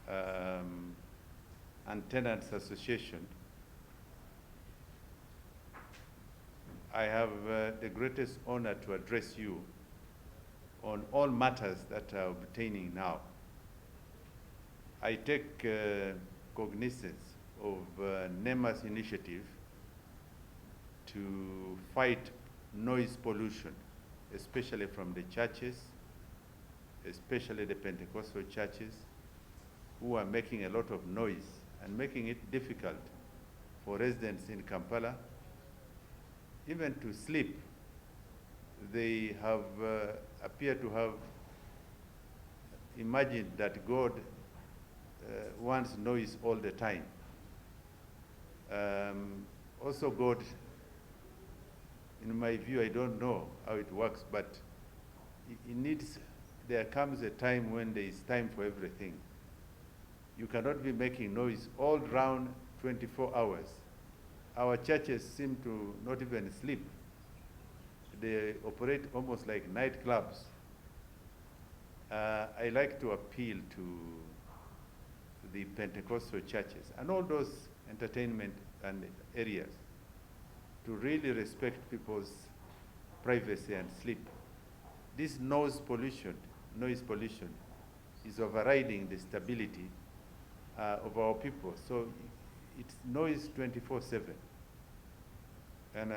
um, and Tenants Association, I have the greatest honor to address you on all matters that are obtaining now. I take cognizance of NEMA's initiative to fight noise pollution, especially from the churches, especially the Pentecostal churches, who are making a lot of noise and making it difficult for residents in Kampala even to sleep. They have appeared to have imagined that God wants noise all the time. Also God, in my view, I don't know how it works, but there comes a time when there is time for everything. You cannot be making noise all round 24 hours. Our churches seem to not even sleep. They operate almost like nightclubs. I like to appeal to the Pentecostal churches and all those entertainment and areas to really respect people's privacy and sleep. This noise pollution is overriding the stability of our people. So it's noise 24/7. And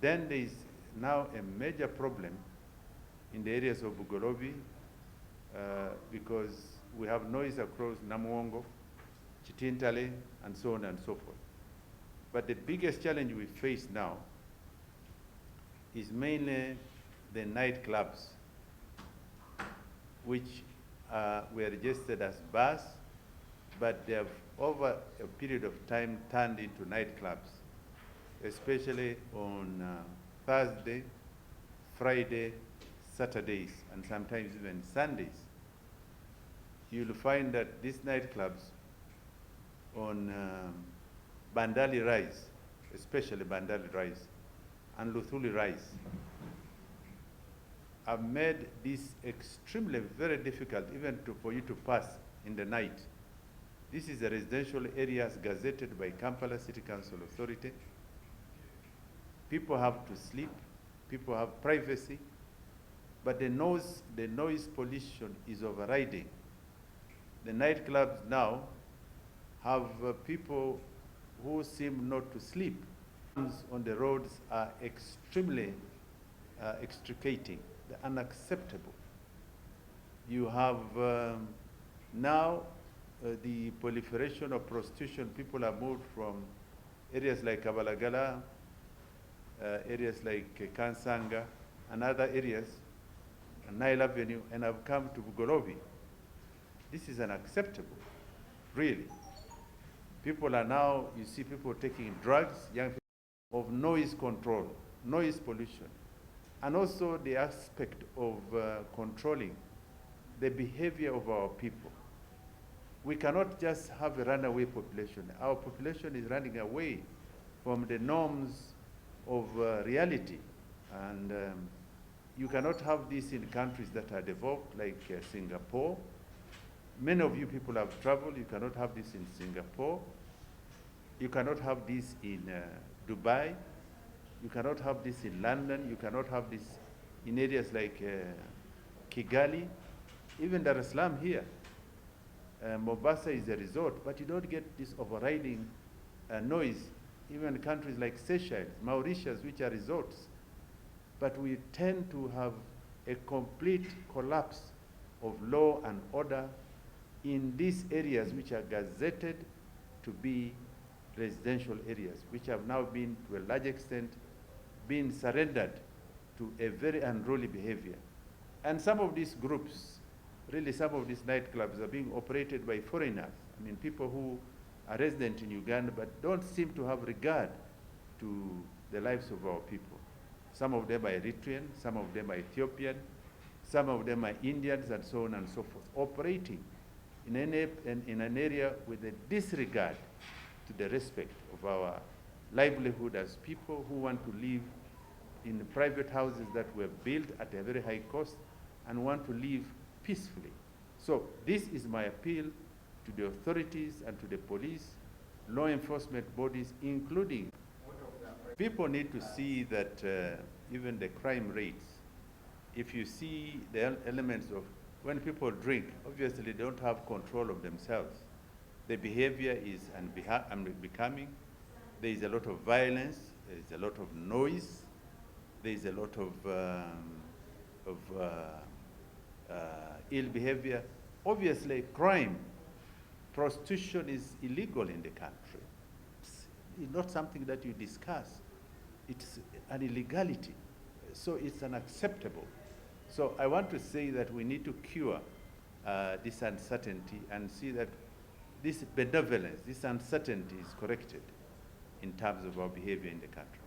then there is now a major problem in the areas of Bugolobi because we have noise across Namuongo, Chitintale, and so on and so forth. But the biggest challenge we face now is mainly the nightclubs, which were registered as bars, but they have over a period of time turned into nightclubs, especially on Thursday, Friday, Saturdays, and sometimes even Sundays. You'll find that these nightclubs on Bandali Rise, especially Bandali Rise, and Luthuli Rise, have made this extremely very difficult even for you to pass in the night. This is a residential area gazetted by Kampala City Council Authority. People have to sleep, people have privacy, but the noise pollution is overriding. The nightclubs now have people who seem not to sleep. On the roads are extremely extricating, they're unacceptable. You have now the proliferation of prostitution. People are moved from areas like Kabalagala, areas like Kansanga, and other areas, Nile Avenue, and have come to Bugolobi. This is unacceptable, really. People are now, you see people taking drugs, young people, of noise control, noise pollution, and also the aspect of controlling the behavior of our people. We cannot just have a runaway population. Our population is running away from the norms of reality. And you cannot have this in countries that are developed like Singapore. Many of you people have traveled. You cannot have this in Singapore. You cannot have this in Dubai. You cannot have this in London. You cannot have this in areas like Kigali, even Dar es Salaam here. Mombasa is a resort, but you don't get this overriding noise. Even countries like Seychelles, Mauritius, which are resorts. But we tend to have a complete collapse of law and order in these areas which are gazetted to be residential areas, which have now been, to a large extent, been surrendered to a very unruly behavior. And some of these groups, really some of these nightclubs are being operated by foreigners. I mean, people who are resident in Uganda but don't seem to have regard to the lives of our people. Some of them are Eritrean, some of them are Ethiopian, some of them are Indians, and so on and so forth, operating in an area with a disregard to the respect of our livelihood as people who want to live in private houses that were built at a very high cost and want to live peacefully. So this is my appeal to the authorities and to the police, law enforcement bodies, including. People need to see that even the crime rates, if you see the elements of when people drink, obviously they don't have control of themselves. The behavior is unbecoming. There is a lot of violence. There is a lot of noise. There is a lot of ill behavior. Obviously, crime, prostitution is illegal in the country. It's not something that you discuss. It's an illegality. So it's unacceptable. So I want to say that we need to cure this uncertainty and see that this benevolence, this uncertainty is corrected in terms of our behavior in the country.